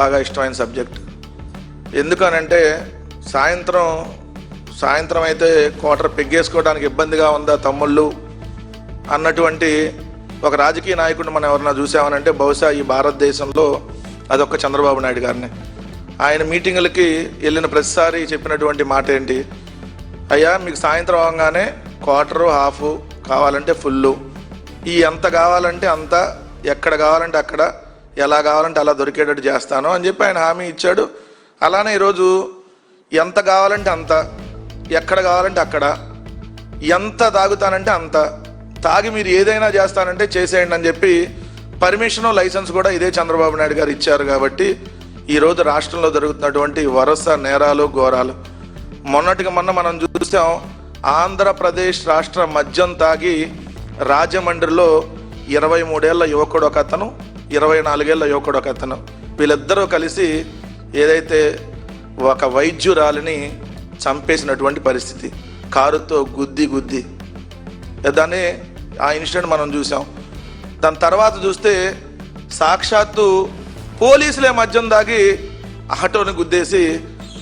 బాగా ఇష్టమైన సబ్జెక్ట్. ఎందుకనంటే సాయంత్రం అయితే క్వార్టర్ పెగ్గేసుకోవడానికి ఇబ్బందిగా ఉందా తమ్ముళ్ళు అన్నటువంటి ఒక రాజకీయ నాయకుడిని మనం ఎవరన్నా చూసామనంటే బహుశా ఈ భారతదేశంలో అదొక్క చంద్రబాబు నాయుడు గారిని. ఆయన మీటింగులకి వెళ్ళిన ప్రతిసారి చెప్పినటువంటి మాట ఏంటి, అయ్యా మీకు సాయంత్రం అవగానే క్వార్టరు హాఫ్ కావాలంటే ఫుల్లు, ఈ ఎంత కావాలంటే అంత, ఎక్కడ కావాలంటే అక్కడ, ఎలా కావాలంటే అలా దొరికేటట్టు చేస్తాను అని చెప్పి ఆయన హామీ ఇచ్చాడు. అలానే ఈరోజు ఎంత కావాలంటే అంత, ఎక్కడ కావాలంటే అక్కడ, ఎంత తాగుతానంటే అంత తాగి మీరు ఏదైనా చేస్తానంటే చేసేయండి అని చెప్పి పర్మిషను లైసెన్స్ కూడా ఇదే చంద్రబాబు నాయుడు గారు ఇచ్చారు. కాబట్టి ఈరోజు రాష్ట్రంలో జరుగుతున్నటువంటి వరుస నేరాలు ఘోరాలు, మొన్నటికి మొన్న మనం చూసాం, ఆంధ్రప్రదేశ్ రాష్ట్ర మద్యం తాగి రాజమండ్రిలో 23 ఏళ్ల యువకుడు ఒక అతను, 24 ఏళ్ల యువకుడు ఒక అతను, వీళ్ళిద్దరూ కలిసి ఏదైతే ఒక వైద్యురాలిని చంపేసినటువంటి పరిస్థితి, కారుతో గుద్ది దాన్ని ఆ ఇన్సిడెంట్ మనం చూసాం. దాని తర్వాత చూస్తే సాక్షాత్తు పోలీసులే మద్యం దాగి ఆటోని గుద్దేసి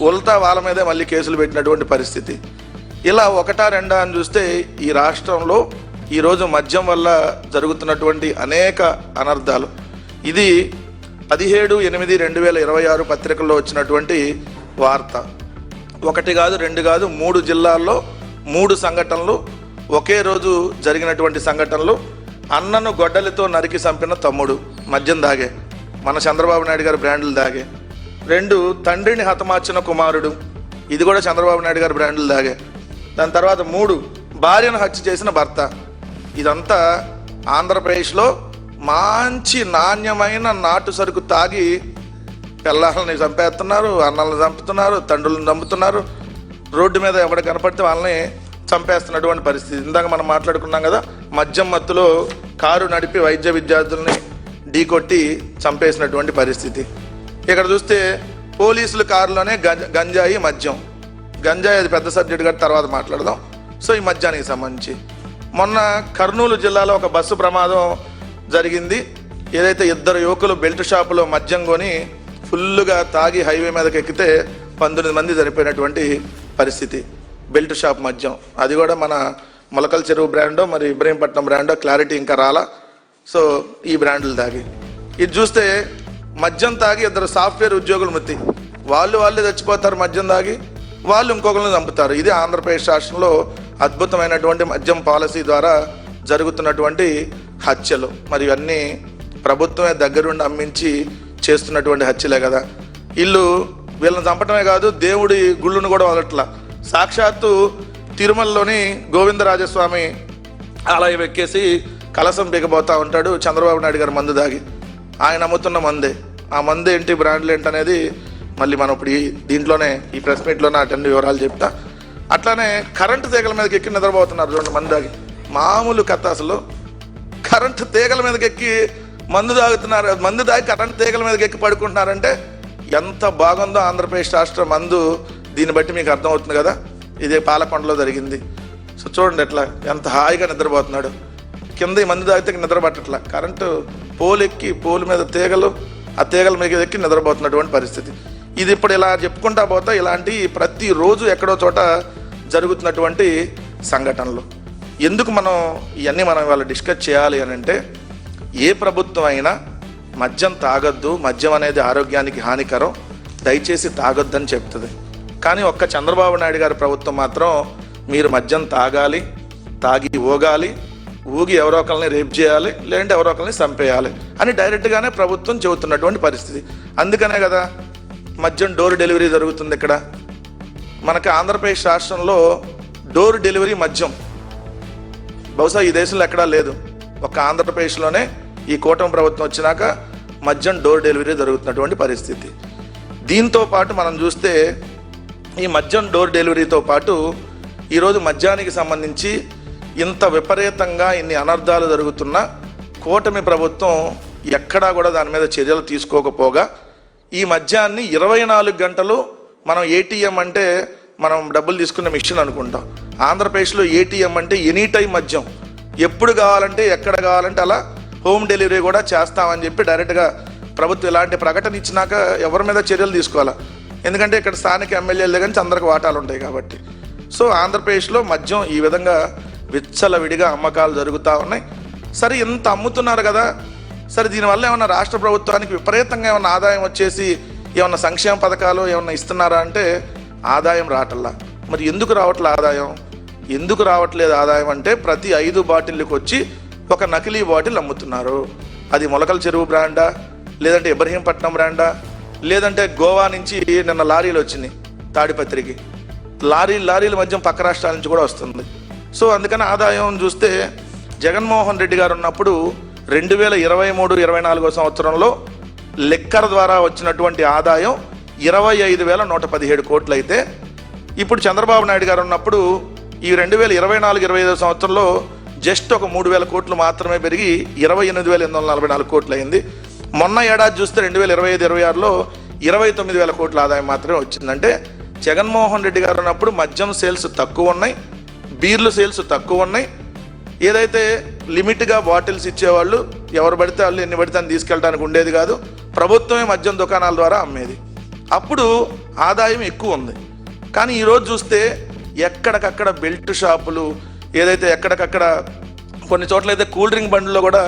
ఉల్టా వాళ్ళ మీదే మళ్ళీ కేసులు పెట్టినటువంటి పరిస్థితి. ఇలా ఒకటా రెండా అని చూస్తే ఈ రాష్ట్రంలో ఈరోజు మద్యం వల్ల జరుగుతున్నటువంటి అనేక అనర్థాలు. ఇది 17/8/2026 పత్రికల్లో వచ్చినటువంటి వార్త. ఒకటి కాదు, రెండు కాదు, 3 జిల్లాల్లో 3 సంఘటనలు, ఒకే రోజు జరిగినటువంటి సంఘటనలు. అన్నను గొడ్డలితో నరికి చంపిన తమ్ముడు మద్యం దాగే, మన చంద్రబాబు నాయుడు గారి బ్రాండ్లు దాగే. 2, తండ్రిని హతమార్చిన కుమారుడు, ఇది కూడా చంద్రబాబు నాయుడు గారి బ్రాండ్లు దాగే. దాని తర్వాత 3, భార్యను హత్య చేసిన భర్త. ఇదంతా ఆంధ్రప్రదేశ్లో మంచి నాణ్యమైన నాటు సరుకు తాగి పిల్లల్ని చంపేస్తున్నారు, అన్నల్ని చంపుతున్నారు, తండ్రులను చంపుతున్నారు, రోడ్డు మీద ఎవడ కనపడితే వాళ్ళని చంపేస్తున్నటువంటి పరిస్థితి. ఇందాక మనం మాట్లాడుకున్నాం కదా, మద్యం మత్తులో కారు నడిపి వైద్య విద్యార్థుల్ని ఢీకొట్టి చంపేసినటువంటి పరిస్థితి. ఇక్కడ చూస్తే పోలీసుల కారులోనే గంజాయి మద్యం, గంజాయి అది పెద్ద సబ్జెక్ట్ గారి తర్వాత మాట్లాడదాం. సో ఈ మద్యానికి సంబంధించి మొన్న కర్నూలు జిల్లాలో ఒక బస్సు ప్రమాదం జరిగింది. ఏదైతే 2 యువకులు బెల్ట్ షాపులో మద్యం కొని ఫుల్లుగా తాగి హైవే మీదకి ఎక్కితే 19 మంది చనిపోయినటువంటి పరిస్థితి. బెల్ట్ షాప్ మద్యం, అది కూడా మన మొలకల చెరువు బ్రాండో మరి ఇబ్రహీంపట్నం బ్రాండో క్లారిటీ ఇంకా రాలా. సో ఈ బ్రాండ్లు తాగి ఇది చూస్తే మద్యం తాగి 2 సాఫ్ట్వేర్ ఉద్యోగులు మృతి, వాళ్ళే చచ్చిపోతారు మద్యం తాగి, వాళ్ళు ఇంకొకరిని చంపుతారు. ఇది ఆంధ్రప్రదేశ్ రాష్ట్రంలో అద్భుతమైనటువంటి మద్యం పాలసీ ద్వారా జరుగుతున్నటువంటి హత్యలు. మరి ఇవన్నీ ప్రభుత్వమే దగ్గరుండి అమ్మించి చేస్తున్నటువంటి హత్యలే కదా. వీళ్ళని చంపటమే కాదు, దేవుడి గుళ్ళను కూడా వదలట్లా. సాక్షాత్తు తిరుమలలోని గోవిందరాజస్వామి ఆలయం ఎక్కేసి కలసం బిగబోతా ఉంటాడు చంద్రబాబు నాయుడు గారు మందు దాగి. ఆయన అమ్ముతున్న మందే, ఆ మందు ఏంటి, బ్రాండ్లు ఏంటి అనేది మళ్ళీ మనం ఇప్పుడు దీంట్లోనే ఈ ప్రెస్ మీట్లోనే అటెండ్ వివరాలు చెప్తా. అట్లానే కరెంటు తీగల మీదకి ఎక్కి నిద్రపోతున్నారు చూడండి మందు దాగి. మామూలు కథ, అసలు కరెంటు తీగల మీదకి ఎక్కి మందు తాగుతున్నారు, మందు దాగి కరెంటు తీగల మీదకి ఎక్కి పడుకుంటున్నారంటే ఎంత బాగుందో ఆంధ్రప్రదేశ్ రాష్ట్ర మందు. దీన్ని బట్టి మీకు అర్థమవుతుంది కదా, ఇదే పాలకొండలో జరిగింది. సో చూడండి ఎట్లా ఎంత హాయిగా నిద్రపోతున్నాడు. కింద ఈ మందు తాగితే నిద్ర పట్టట్లా, కరెంటు పోలు ఎక్కి పోలు మీద తీగలు, ఆ తీగల మీద ఎక్కి నిద్రపోతున్నటువంటి పరిస్థితి. ఇది ఇప్పుడు ఇలా చెప్పుకుంటా పోతా ఇలాంటి ప్రతిరోజు ఎక్కడో చోట జరుగుతున్నటువంటి సంఘటనలు. ఎందుకు ఇవన్నీ మనం ఇవాళ డిస్కస్ చేయాలి అని అంటే, ఏ ప్రభుత్వం అయినా మద్యం తాగొద్దు, మద్యం అనేది ఆరోగ్యానికి హానికరం, దయచేసి తాగొద్దని చెప్తుంది. కానీ ఒక్క చంద్రబాబు నాయుడు గారి ప్రభుత్వం మాత్రం మీరు మద్యం తాగాలి, తాగి ఊగి ఎవరో ఒకరిని రేప్ చేయాలి, లేదంటే ఎవరో ఒకరిని చంపేయాలి అని డైరెక్ట్గానే ప్రభుత్వం చెబుతున్నటువంటి పరిస్థితి. అందుకనే కదా మద్యం డోర్ డెలివరీ జరుగుతుంది. ఇక్కడ మనకి ఆంధ్రప్రదేశ్ రాష్ట్రంలో డోర్ డెలివరీ మద్యం బహుశా ఈ దేశంలో ఎక్కడా లేదు, ఒక ఆంధ్రప్రదేశ్లోనే ఈ కూటమి ప్రభుత్వం వచ్చినాక మద్యం డోర్ డెలివరీ జరుగుతున్నటువంటి పరిస్థితి. దీంతో పాటు మనం చూస్తే ఈ మద్యం డోర్ డెలివరీతో పాటు ఈరోజు మద్యానికి సంబంధించి ఇంత విపరీతంగా ఇన్ని అనర్థాలు జరుగుతున్నా కూటమి ప్రభుత్వం ఎక్కడా కూడా దాని మీద చర్యలు తీసుకోకపోగా ఈ మద్యాన్ని 24 గంటలు మనం ఏటీఎం అంటే మనం డబ్బులు తీసుకునే మిషన్ అనుకుంటాం. ఆంధ్రప్రదేశ్లో ఏటీఎం అంటే ఎనీ టైం మద్యం, ఎప్పుడు కావాలంటే ఎక్కడ కావాలంటే అలా హోమ్ డెలివరీ కూడా చేస్తామని చెప్పి డైరెక్ట్గా ప్రభుత్వం ఇలాంటి ప్రకటన ఇచ్చినాక ఎవరి మీద చర్యలు తీసుకోవాలా, ఎందుకంటే ఇక్కడ స్థానిక ఎమ్మెల్యేలు కానీ అందరికి వాటాలు ఉంటాయి కాబట్టి. సో ఆంధ్రప్రదేశ్లో మద్యం ఈ విధంగా విచ్చలవిడిగా అమ్మకాలు జరుగుతూ ఉన్నాయి. సరే ఇంత అమ్ముతున్నారు కదా, సరే దీనివల్ల ఏమన్నా రాష్ట్ర ప్రభుత్వానికి విపరీతంగా ఏమన్నా ఆదాయం వచ్చేసి ఏమన్నా సంక్షేమ పథకాలు ఏమన్నా ఇస్తున్నారా అంటే ఆదాయం రావట్లా. మరి ఎందుకు రావట్లే ఆదాయం? ఎందుకు రావట్లేదు ఆదాయం అంటే ప్రతి 5 బాటిళ్ళకి వచ్చి ఒక నకిలీ బాటిల్ అమ్ముతున్నారు. అది మొలకల చెరువు బ్రాండా, లేదంటే ఇబ్రహీంపట్నం బ్రాండా, లేదంటే గోవా నుంచి నిన్న లారీలు వచ్చినాయి తాడిపత్రికి, లారీల మధ్య పక్క రాష్ట్రాల నుంచి కూడా వస్తుంది. సో అందుకని ఆదాయం చూస్తే జగన్మోహన్ రెడ్డి గారు ఉన్నప్పుడు 2023-24 సంవత్సరంలో లెక్కర్ ద్వారా వచ్చినటువంటి ఆదాయం 25,117 కోట్లు అయితే, ఇప్పుడు చంద్రబాబు నాయుడు గారు ఉన్నప్పుడు ఈ 2024-25 సంవత్సరంలో జస్ట్ ఒక 3,000 కోట్లు మాత్రమే పెరిగి 28,844 కోట్లు అయింది. మొన్న ఏడాది చూస్తే 2025-26లో 29,000 కోట్ల ఆదాయం మాత్రమే వచ్చిందంటే జగన్మోహన్ రెడ్డి గారు ఉన్నప్పుడు మద్యం సేల్స్ తక్కువ ఉన్నాయి, బీర్లు సేల్స్ తక్కువ ఉన్నాయి. ఏదైతే లిమిట్గా బాటిల్స్ ఇచ్చేవాళ్ళు ఎవరు పడితే వాళ్ళు ఎన్ని పడితే అని తీసుకెళ్ళడానికి ఉండేది కాదు, ప్రభుత్వమే మద్యం దుకాణాల ద్వారా అమ్మేది. అప్పుడు ఆదాయం ఎక్కువ ఉంది. కానీ ఈరోజు చూస్తే ఎక్కడికక్కడ బెల్ట్ షాపులు, ఏదైతే ఎక్కడికక్కడ కొన్ని చోట్ల అయితే కూల్ డ్రింక్ బండ్లు కూడా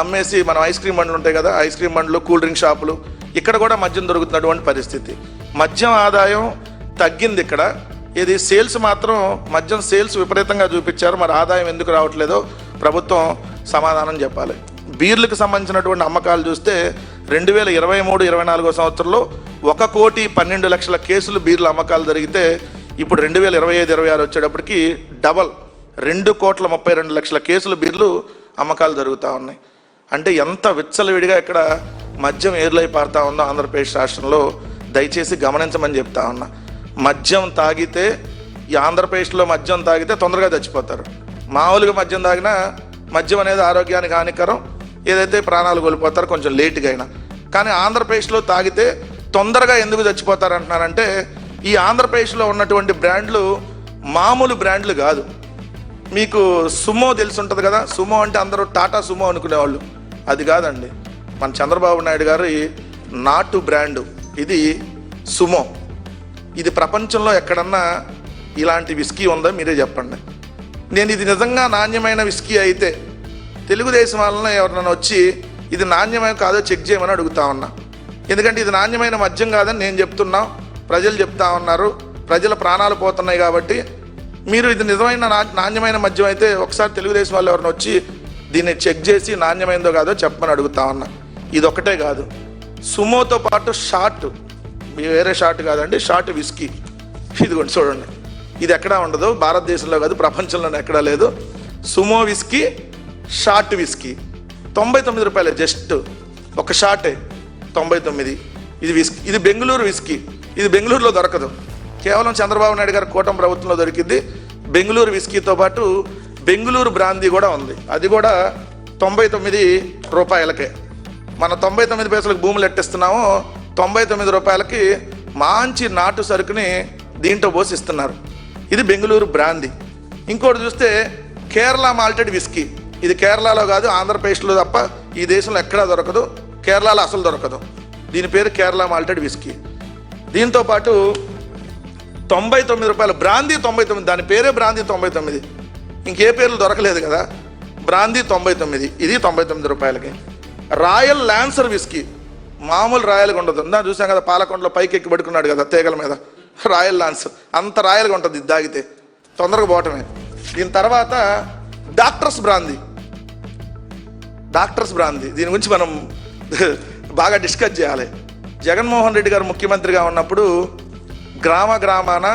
అమ్మేసి, మనం ఐస్ క్రీమ్ బండ్లు ఉంటాయి కదా, ఐస్ క్రీమ్ బండ్లు, కూల్ డ్రింక్ షాపులు, ఇక్కడ కూడా మద్యం దొరుకుతున్నటువంటి పరిస్థితి. మద్యం ఆదాయం తగ్గింది ఇక్కడ. ఇది సేల్స్ మాత్రం మద్యం సేల్స్ విపరీతంగా చూపించారు. మరి ఆదాయం ఎందుకు రావట్లేదో ప్రభుత్వం సమాధానం చెప్పాలి. బీర్లకు సంబంధించినటువంటి అమ్మకాలు చూస్తే 2023-24 సంవత్సరంలో 1,12,00,000 కేసులు బీర్ల అమ్మకాలు జరిగితే ఇప్పుడు 2025-26 వచ్చేటప్పటికి డబల్ 2,32,00,000 కేసులు బీర్లు అమ్మకాలు జరుగుతూ ఉన్నాయి. అంటే ఎంత విచ్చలవిడిగా ఇక్కడ మద్యం ఏర్లై పారుతా ఉందో ఆంధ్రప్రదేశ్ రాష్ట్రంలో దయచేసి గమనించమని చెప్తా ఉన్నా. మద్యం తాగితే, ఈ ఆంధ్రప్రదేశ్లో మద్యం తాగితే తొందరగా చచ్చిపోతారు. మామూలుగా మద్యం తాగినా మద్యం అనేది ఆరోగ్యానికి హానికరం, ఏదైతే ప్రాణాలు కోల్పోతారు కొంచెం లేటుగా అయినా. కానీ ఆంధ్రప్రదేశ్లో తాగితే తొందరగా ఎందుకు చచ్చిపోతారు అంటున్నారంటే ఈ ఆంధ్రప్రదేశ్లో ఉన్నటువంటి బ్రాండ్లు మామూలు బ్రాండ్లు కాదు. మీకు సుమో తెలిసి ఉంటుంది కదా, సుమో అంటే అందరూ టాటా సుమో అనుకునేవాళ్ళు, అది కాదండి. మన చంద్రబాబు నాయుడు గారి నాటు బ్రాండు ఇది సుమో. ఇది ప్రపంచంలో ఎక్కడన్నా ఇలాంటి విస్కీ ఉందో మీరే చెప్పండి. నేను ఇది నిజంగా నాణ్యమైన విస్కీ అయితే తెలుగుదేశం వాళ్ళని ఎవరినైనా వచ్చి ఇది నాణ్యమైన కాదో చెక్ చేయమని అడుగుతా ఉన్నా. ఎందుకంటే ఇది నాణ్యమైన మద్యం కాదని నేను చెప్తున్నా, ప్రజలు చెప్తా ఉన్నారు, ప్రజల ప్రాణాలు పోతున్నాయి. కాబట్టి మీరు ఇది నిజమైన నాణ్యమైన మద్యం అయితే ఒకసారి తెలుగుదేశం వాళ్ళు ఎవరిని వచ్చి దీన్ని చెక్ చేసి నాణ్యమైనదో కాదో చెప్పమని అడుగుతా ఉన్నా. ఇది ఒక్కటే కాదు, సుమోతో పాటు షార్ట్, వేరే షార్ట్ కాదండి, షార్ట్ విస్కీ. ఇదిగోండి చూడండి, ఇది ఎక్కడా ఉండదు, భారతదేశంలో కాదు ప్రపంచంలోనే ఎక్కడా లేదు. సుమో విస్కీ, షార్ట్ విస్కీ 99 రూపాయలే, జస్ట్ ఒక షార్టే 99. ఇది విస్కీ, ఇది బెంగళూరు విస్కీ. ఇది బెంగళూరులో దొరకదు, కేవలం చంద్రబాబు నాయుడు గారి కూటమి ప్రభుత్వంలో దొరికింది. బెంగళూరు విస్కీతో పాటు బెంగళూరు బ్రాందీ కూడా ఉంది, అది కూడా 99 రూపాయలకే. మన 99 పైసలకు భూములు ఎట్టిస్తున్నామో 99 రూపాయలకి మంచి నాటు సరుకుని దీంట్లో పోసి ఇస్తున్నారు. ఇది బెంగళూరు బ్రాందీ. ఇంకోటి చూస్తే కేరళ మాల్టెడ్ విస్కీ. ఇది కేరళలో కాదు, ఆంధ్రప్రదేశ్లో తప్ప ఈ దేశంలో ఎక్కడా దొరకదు, కేరళలో అసలు దొరకదు. దీని పేరు కేరళ మాల్టెడ్ విస్కీ. దీంతో పాటు 99 రూపాయలు బ్రాందీ 99, దాని పేరే బ్రాందీ 99, ఇంకే పేర్లు దొరకలేదు కదా, బ్రాందీ 99, ఇది 99 రూపాయలకి. రాయల్ ల్యాన్సర్ విస్కీ, మామూలు రాయల్గా ఉండదు. నా చూసాం కదా పాలకొండలో పైకి ఎక్కి పడుకున్నాడు కదా తీగల మీద, రాయల్ ల్యాన్సర్ అంత రాయల్గా ఉంటుంది, ఇది తాగితే తొందరగా పోవటమే. దీని తర్వాత డాక్టర్స్ బ్రాందీ, దీని గురించి మనం బాగా డిస్కస్ చేయాలి. జగన్మోహన్ రెడ్డి గారు ముఖ్యమంత్రిగా ఉన్నప్పుడు గ్రామాన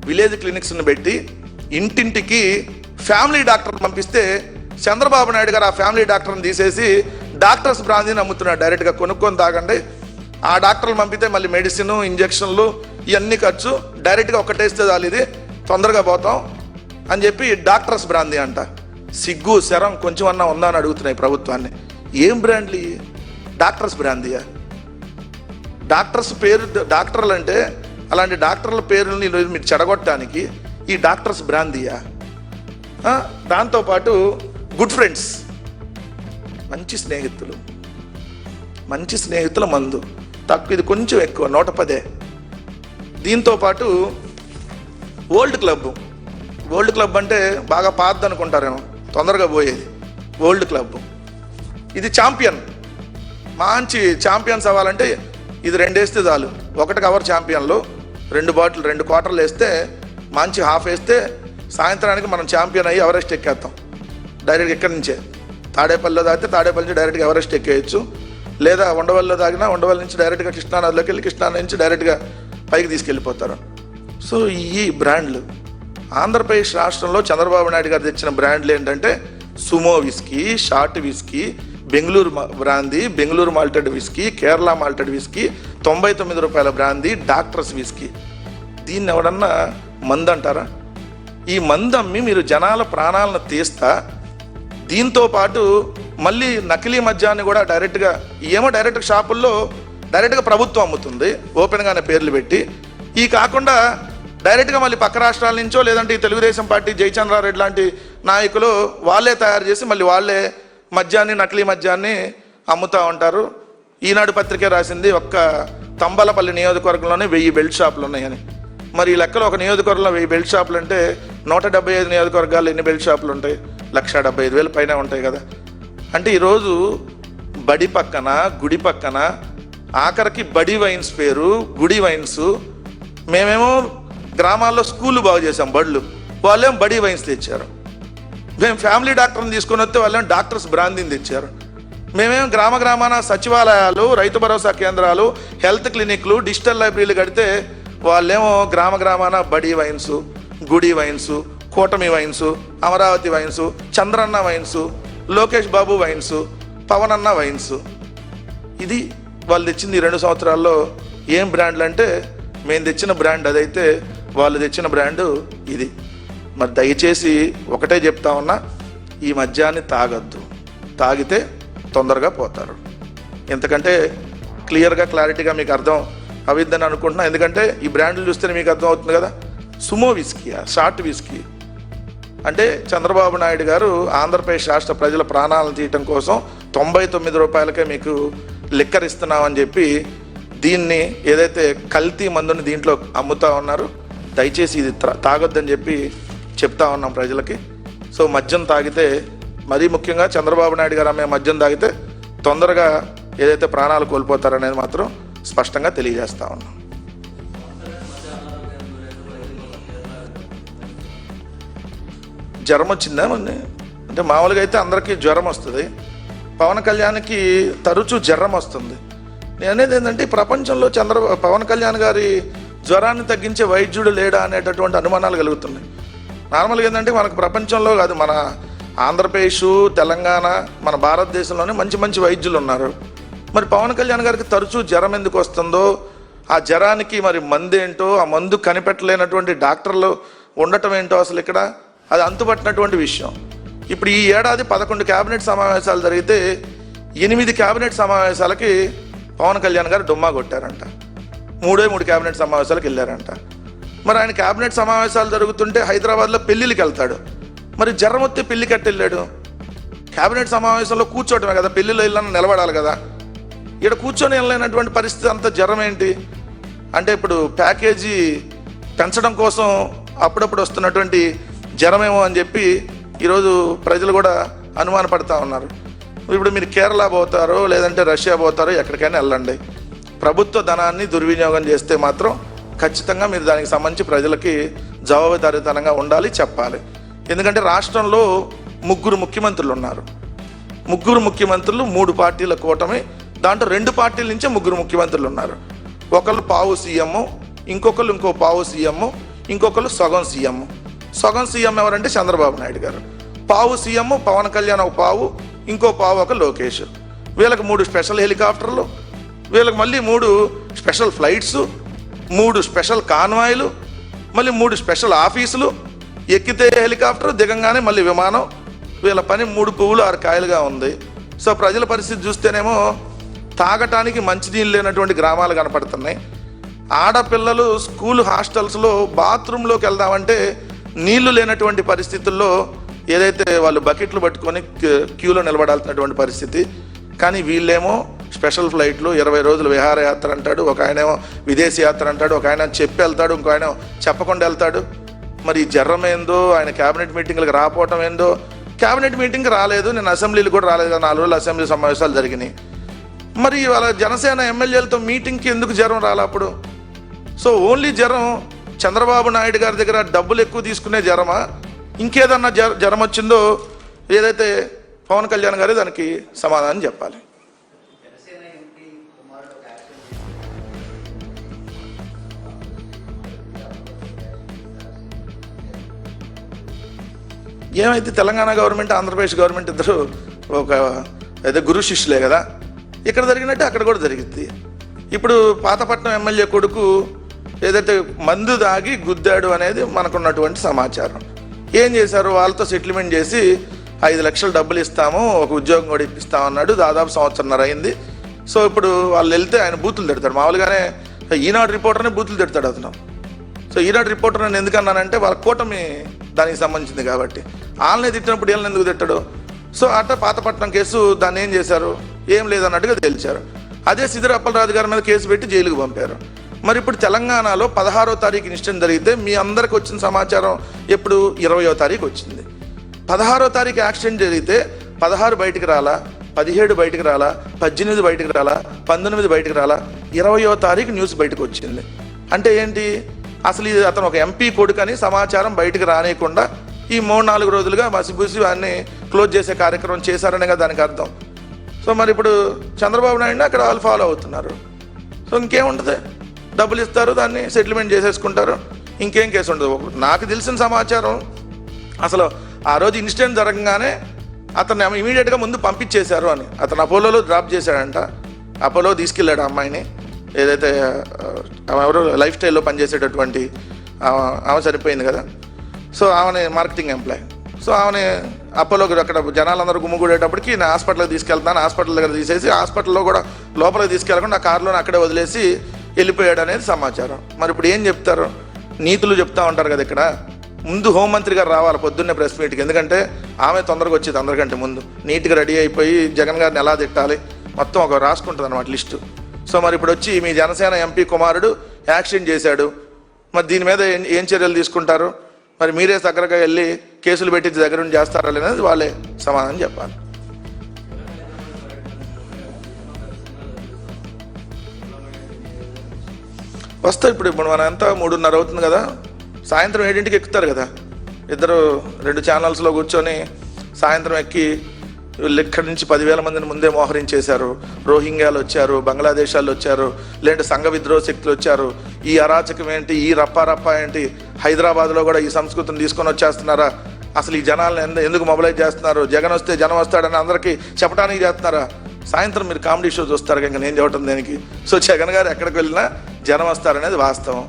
విలేజ్ క్లినిక్స్ని పెట్టి ఇంటింటికి ఫ్యామిలీ డాక్టర్ని పంపిస్తే చంద్రబాబు నాయుడు గారు ఆ ఫ్యామిలీ డాక్టర్ని తీసేసి డాక్టర్స్ బ్రాందీని అమ్ముతున్నాడు. డైరెక్ట్గా కొనుక్కొని తాగండి, ఆ డాక్టర్లు పంపితే మళ్ళీ మెడిసిన్, ఇంజక్షన్లు ఇవన్నీ ఖర్చు, డైరెక్ట్గా ఒకటేస్తే చాలు, ఇది తొందరగా పోతాం అని చెప్పి డాక్టర్స్ బ్రాందీ అంట. సిగ్గు శరం కొంచెం అన్నా ఉందా అని అడుగుతున్నాయి ప్రభుత్వాన్ని. ఏం బ్రాండ్లు? డాక్టర్స్ బ్రాందీయా? డాక్టర్స్ పేరు, డాక్టర్లు అంటే అలాంటి డాక్టర్ల పేరుని మీరు చెడగొట్టడానికి ఈ డాక్టర్స్ బ్రాందీయా? దాంతోపాటు గుడ్ ఫ్రెండ్స్, మంచి స్నేహితులు, మంచి స్నేహితుల మందు తక్కువ, ఇది కొంచెం ఎక్కువ 110. దీంతో పాటు ఓల్డ్ క్లబ్ అంటే బాగా పాతది అనుకుంటారేమో, తొందరగా పోయేది. ఓల్డ్ క్లబ్ ఇది ఛాంపియన్, మంచి ఛాంపియన్స్ అవ్వాలంటే ఇది 2 వేస్తే చాలు. 1 కవర్ ఛాంపియన్లో 2 బాటిల్ 2 క్వార్టర్లు వేస్తే, మంచి హాఫ్ వేస్తే సాయంత్రానికి మనం ఛాంపియన్ అయ్యి ఎవరెస్ట్ ఎక్కేస్తాం. డైరెక్ట్ ఇక్కడి నుంచే తాడేపల్లిలో తాగితే తాడేపల్లి నుంచి డైరెక్ట్గా ఎవరెస్ట్ ఎక్కేయచ్చు, లేదా ఉండవల్లిలో తాగినా ఉండవల్లి నుంచి డైరెక్ట్గా కృష్ణానదిలోకి వెళ్ళి కృష్ణానది నుంచి డైరెక్ట్గా పైకి తీసుకెళ్ళిపోతారు. సో ఈ బ్రాండ్లు ఆంధ్రప్రదేశ్ రాష్ట్రంలో చంద్రబాబు నాయుడు గారు తెచ్చిన బ్రాండ్లు ఏంటంటే Sumo whisky, short whisky, Bengaluru brandy, Bengaluru malted whisky, Kerala malted whisky, 99 రూపాయల బ్రాందీ, డాక్టర్స్ విస్కీ. దీన్ని ఎవడన్నా మందు అంటారా? ఈ మందు అమ్మి మీరు జనాల ప్రాణాలను తీస్తా, దీంతో పాటు మళ్ళీ నకిలీ మద్యాన్ని కూడా డైరెక్ట్గా షాపుల్లో డైరెక్ట్గా ప్రభుత్వం అమ్ముతుంది, ఓపెన్గానే పేర్లు పెట్టి. ఈ కాకుండా డైరెక్ట్గా మళ్ళీ పక్క రాష్ట్రాల నుంచో లేదంటే ఈ తెలుగుదేశం పార్టీ జయచంద్రారెడ్డి లాంటి నాయకులు వాళ్ళే తయారు చేసి మళ్ళీ వాళ్ళే నకిలీ మద్యాన్ని అమ్ముతూ ఉంటారు. ఈనాడు పత్రికే రాసింది ఒక్క తంబలపల్లి నియోజకవర్గంలోనే 1000 బెల్ట్ షాపులు ఉన్నాయని. మరి ఈ లెక్కలో ఒక నియోజకవర్గంలో 1000 బెల్ట్ షాపులు అంటే 175 నియోజకవర్గాల్లో ఎన్ని బెల్ట్ షాపులు ఉంటాయి? 175,000 పైన ఉంటాయి కదా. అంటే ఈరోజు బడి పక్కన, గుడి పక్కన, ఆఖరికి బడి వైన్స్ పేరు గుడి వైన్స్. మేమేమో గ్రామాల్లో స్కూళ్ళు బాగు చేసాం, బడులు, వాళ్ళేమో బడి వైన్స్ తెచ్చారు. మేము ఫ్యామిలీ డాక్టర్ని తీసుకొని వస్తే వాళ్ళేమో డాక్టర్స్ బ్రాందీని తెచ్చారు. మేమేమో గ్రామాన సచివాలయాలు, రైతు భరోసా కేంద్రాలు, హెల్త్ క్లినిక్లు, డిజిటల్ లైబ్రరీలు కడితే వాళ్ళేమో గ్రామాన బడి వైన్స్, గుడి వైన్స్, కూటమి wines, Amaravati wines, Chandranna wines, Lokesh Babu wines, Pawan అన్న వైన్స్. ఇది వాళ్ళు తెచ్చింది ఈ 2 సంవత్సరాల్లో. ఏం బ్రాండ్లు అంటే మేము తెచ్చిన బ్రాండ్ అదైతే వాళ్ళు తెచ్చిన బ్రాండు ఇది. మరి దయచేసి ఒకటే చెప్తా ఉన్నా, ఈ మద్యాన్ని తాగొద్దు, తాగితే తొందరగా పోతారు. ఎందుకంటే క్లారిటీగా మీకు అర్థం అవిద్దని అనుకుంటున్నా. ఎందుకంటే ఈ బ్రాండ్లు చూస్తేనే మీకు అర్థం అవుతుంది కదా. సుమో విస్కీ, షార్ట్ విస్కీ అంటే చంద్రబాబు నాయుడు గారు ఆంధ్రప్రదేశ్ రాష్ట్ర ప్రజల ప్రాణాలను తీయటం కోసం 99 రూపాయలకే మీకు లిక్కర్ ఇస్తున్నామని చెప్పి దీన్ని ఏదైతే కల్తీ మందుని దీంట్లో అమ్ముతా ఉన్నారు. దయచేసి ఇది తాగొద్దని చెప్పి చెప్తా ఉన్నాం ప్రజలకి. సో మద్యం తాగితే, మరీ ముఖ్యంగా చంద్రబాబు నాయుడు గారు అమ్మే మద్యం తాగితే తొందరగా ఏదైతే ప్రాణాలు కోల్పోతారనేది మాత్రం స్పష్టంగా తెలియజేస్తా ఉన్నాం. జ్వరం వచ్చిందా అంటే మామూలుగా అయితే అందరికీ జ్వరం వస్తుంది, పవన్ కళ్యాణ్కి తరచూ జ్వరం వస్తుంది. నేను అనేది ఏంటంటే ప్రపంచంలో పవన్ కళ్యాణ్ గారి జ్వరాన్ని తగ్గించే వైద్యుడు లేడా అనేటటువంటి అనుమానాలు కలుగుతున్నాయి. నార్మల్గా ఏంటంటే మనకు ప్రపంచంలో కాదు, మన ఆంధ్రప్రదేశ్, తెలంగాణ, మన భారతదేశంలోనే మంచి వైద్యులు ఉన్నారు. మరి పవన్ కళ్యాణ్ గారికి తరచూ జ్వరం ఎందుకు వస్తుందో, ఆ జ్వరానికి మరి మందు ఏంటో, ఆ మందు కనిపెట్టలేనటువంటి డాక్టర్లు ఉండటం ఏంటో అసలు ఇక్కడ అది అంతుపట్టినటువంటి విషయం. ఇప్పుడు ఈ ఏడాది 11 కేబినెట్ సమావేశాలు జరిగితే 8 కేబినెట్ సమావేశాలకి పవన్ కళ్యాణ్ గారు డుమ్మా కొట్టారంట. 3 కేబినెట్ సమావేశాలకు వెళ్ళారంట. మరి ఆయన కేబినెట్ సమావేశాలు జరుగుతుంటే హైదరాబాద్లో పెళ్ళిళ్ళకి వెళ్తాడు. మరి జ్వరం వస్తే పెళ్లి కట్టెళ్ళాడు. కేబినెట్ సమావేశంలో కూర్చోవటమే కదా, పెళ్లిలో వెళ్ళాలని నిలబడాలి కదా. ఇక్కడ కూర్చొని వెళ్ళలేనటువంటి పరిస్థితి, అంత జ్వరం ఏంటి అంటే ఇప్పుడు ప్యాకేజీ పెంచడం కోసం అప్పుడప్పుడు వస్తున్నటువంటి జ్వరమేమో అని చెప్పి ఈరోజు ప్రజలు కూడా అనుమానపడతా ఉన్నారు. ఇప్పుడు మీరు కేరళ పోతారో లేదంటే రష్యా పోతారో ఎక్కడికైనా వెళ్ళండి, ప్రభుత్వ ధనాన్ని దుర్వినియోగం చేస్తే మాత్రం ఖచ్చితంగా మీరు దానికి సంబంధించి ప్రజలకి జవాబుదారీతనంగా ఉండాలి, చెప్పాలి. ఎందుకంటే రాష్ట్రంలో 3 ముఖ్యమంత్రులు ఉన్నారు. 3 ముఖ్యమంత్రులు 3 పార్టీల కూటమి, దాంట్లో 2 పార్టీల నుంచే 3 ముఖ్యమంత్రులు ఉన్నారు. ఒకళ్ళు పావు సీఎం, ఇంకొకళ్ళు ఇంకో పావు సీఎం, ఇంకొకళ్ళు సగం సీఎం. సగం సీఎం ఎవరంటే చంద్రబాబు నాయుడు గారు. పావు సీఎం పవన్ కళ్యాణ్ ఒక పావు, ఇంకో పావు ఒక లోకేష్. వీళ్ళకి 3 స్పెషల్ హెలికాప్టర్లు, వీళ్ళకి మళ్ళీ 3 స్పెషల్ ఫ్లైట్స్, 3 స్పెషల్ కాన్వాయ్లు, మళ్ళీ 3 స్పెషల్ ఆఫీసులు. ఎక్కితే హెలికాప్టర్, దిగంగానే మళ్ళీ విమానం. వీళ్ళ పని 3 పువ్వులు 6 కాయలుగా ఉంది. సో ప్రజల పరిస్థితి చూస్తేనేమో తాగటానికి మంచినీళ్ళు లేనటువంటి గ్రామాలు కనపడుతున్నాయి. ఆడపిల్లలు స్కూల్ హాస్టల్స్లో బాత్రూంలోకి వెళ్దామంటే నీళ్లు లేనటువంటి పరిస్థితుల్లో ఏదైతే వాళ్ళు బకెట్లు పట్టుకొని క్యూలో నిలబడాల్సినటువంటి పరిస్థితి. కానీ వీళ్ళేమో స్పెషల్ ఫ్లైట్లు, 20 రోజులు విహారయాత్ర అంటాడు, ఒక ఆయనేమో విదేశీ యాత్ర అంటాడు, ఒక ఆయన చెప్పి వెళ్తాడు, ఇంకో ఆయన చెప్పకుండా వెళ్తాడు. మరి ఈ జ్వరం ఏందో, ఆయన క్యాబినెట్ మీటింగ్లకు రాకపోవటం ఏందో. క్యాబినెట్ మీటింగ్కి రాలేదు, నేను అసెంబ్లీలు కూడా రాలేదు కదా, 4 రోజులు అసెంబ్లీ సమావేశాలు జరిగినాయి. మరి వాళ్ళ జనసేన ఎమ్మెల్యేలతో మీటింగ్కి ఎందుకు జ్వరం రాలే అప్పుడు? సో ఓన్లీ జ్వరం చంద్రబాబు నాయుడు గారి దగ్గర డబ్బులు ఎక్కువ తీసుకునే జ్వరమా, ఇంకేదన్నా జ్వరం వచ్చిందో ఏదైతే పవన్ కళ్యాణ్ గారు దానికి సమాధానం చెప్పాలి. ఏమైతే తెలంగాణ గవర్నమెంట్, ఆంధ్రప్రదేశ్ గవర్నమెంట్ ఇద్దరు ఒక ఏదో గురు శిష్యులే కదా. ఇక్కడ జరిగినట్టు అక్కడ కూడా జరిగింది. ఇప్పుడు పాతపట్నం ఎమ్మెల్యే కొడుకు ఏదైతే మందు దాగి గుద్దాడు అనేది మనకున్నటువంటి సమాచారం. ఏం చేశారు, వాళ్ళతో సెటిల్మెంట్ చేసి 5 లక్షలు డబ్బులు ఇస్తాము, ఒక ఉద్యోగం కూడా ఇప్పిస్తామన్నాడు. దాదాపు సంవత్సరంన్నర అయింది. సో ఇప్పుడు వాళ్ళు వెళ్తే ఆయన బూతులు తిడతాడు. మామూలుగానే ఈనాడు రిపోర్టర్ని బూతులు తిడతాడు అతను. సో ఈనాడు రిపోర్టర్ నేను ఎందుకన్నానంటే వాళ్ళ కూటమి దానికి సంబంధించింది కాబట్టి. వాళ్ళని తిట్టినప్పుడు వీళ్ళని ఎందుకు తిట్టాడు? సో అట్లా పాతపట్నం కేసు దాన్ని ఏం చేశారు, ఏం లేదన్నట్టుగా తేల్చారు. అదే సిద్దిరి అప్పలరాజు గారి మీద కేసు పెట్టి జైలుకు పంపారు. మరి ఇప్పుడు తెలంగాణలో 16వ తారీఖు ఇన్సిడెంట్ జరిగితే మీ అందరికి వచ్చిన సమాచారం ఎప్పుడు 20వ తారీఖు వచ్చింది. 16వ తారీఖు యాక్సిడెంట్ జరిగితే 16 బయటికి రాలా, 17 బయటికి రాలా, 18 బయటికి రాలా, 19 బయటికి రాలా, 20వ తారీఖు న్యూస్ బయటకు వచ్చింది. అంటే ఏంటి, అసలు ఇది అతను ఒక ఎంపీ కొడుకని సమాచారం బయటకు రానియకుండా ఈ 3-4 రోజులుగా మసిపూసి వాడిని క్లోజ్ చేసే కార్యక్రమం చేశారనే కదా దానికి అర్థం. సో మరి ఇప్పుడు చంద్రబాబు నాయుడు అక్కడ వాళ్ళు ఫాలో అవుతున్నారు. సో ఇంకేముంటుంది, డబ్బులు ఇస్తారు, దాన్ని సెటిల్మెంట్ చేసేసుకుంటారు, ఇంకేం కేసు ఉండదు. నాకు తెలిసిన సమాచారం అసలు ఆ రోజు ఇన్సిడెంట్ జరగగానే అతను ఇమీడియట్గా ముందు పంపించేశారు అని. అతను అపోలోలో డ్రాప్ చేశాడంట. అపోలో తీసుకెళ్ళాడు అమ్మాయిని, ఏదైతే ఎవరు లైఫ్ స్టైల్లో పనిచేసేటటువంటి ఆమె చనిపోయింది కదా. సో ఆమెని మార్కెటింగ్ ఎంప్లాయ్. సో ఆమెని అపోలోకి అక్కడ జనాలందరూ గుమ్ముగూడేటప్పటికి నేను హాస్పిటల్కి తీసుకెళ్తాను, హాస్పిటల్ దగ్గర తీసేసి హాస్పిటల్లో కూడా లోపలికి తీసుకెళ్ళకుండా ఆ కారులో అక్కడే వదిలేసి వెళ్ళిపోయాడు అనేది సమాచారం. మరి ఇప్పుడు ఏం చెప్తారు, నీతులు చెప్తా ఉంటారు కదా. ఇక్కడ ముందు హోంమంత్రి గారు రావాలి పొద్దున్నే ప్రెస్ మీట్కి, ఎందుకంటే ఆమె తొందరగా వచ్చేది అందరికంటే ముందు. నీట్గా రెడీ అయిపోయి జగన్ గారిని ఎలా తిట్టాలి మొత్తం ఒక రాసుకుంటుంది అన్నమాట లిస్టు. సో మరి ఇప్పుడు వచ్చి మీ జనసేన ఎంపీ కుమారుడు యాక్సిడెంట్ చేశాడు, మరి దీని మీద ఏం చర్యలు తీసుకుంటారు, మరి మీరే దగ్గరగా వెళ్ళి కేసులు పెట్టి దగ్గర నుండి చేస్తారా అనేది వాళ్ళే సమాధానం చెప్పాలి. వస్తా ఇప్పుడు మన ఎంత 3:30 అవుతుంది కదా, సాయంత్రం 7ంటికి ఎక్కుతారు కదా ఇద్దరు 2 ఛానల్స్లో కూర్చొని. సాయంత్రం ఎక్కి వీళ్ళు ఇక్కడి నుంచి 10,000 మందిని ముందే మోహరించేశారు. రోహింగ్యాలు వచ్చారు, బంగ్లాదేశ్ వాళ్ళు వచ్చారు, లేదంటే సంఘ విద్రోహ శక్తులు వచ్చారు. ఈ అరాచకం ఏంటి, ఈ రప్పా ఏంటి, హైదరాబాద్లో కూడా ఈ సంస్కృతిని తీసుకొని వచ్చేస్తున్నారా, అసలు ఈ జనాలను ఎందుకు మొబిలైజ్ చేస్తున్నారు, జగన్ వస్తే జనం వస్తాడని అందరికీ చెప్పడానికి చేస్తున్నారా? సాయంత్రం మీరు కామెడీ షో చూస్తారు, ఇంకా నేను చెప్పటం దేనికి. సో జగన్ గారు ఎక్కడికి వెళ్ళినా జనం వస్తారనేది వాస్తవం.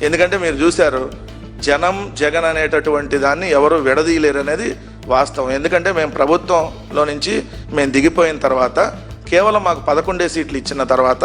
ఎందుకంటే మీరు చూశారు, జగన్ అనేటటువంటి దాన్ని ఎవరు విడదీయలేరు అనేది వాస్తవం. ఎందుకంటే మేము ప్రభుత్వంలో నుంచి మేము దిగిపోయిన తర్వాత కేవలం మాకు 11 సీట్లు ఇచ్చిన తర్వాత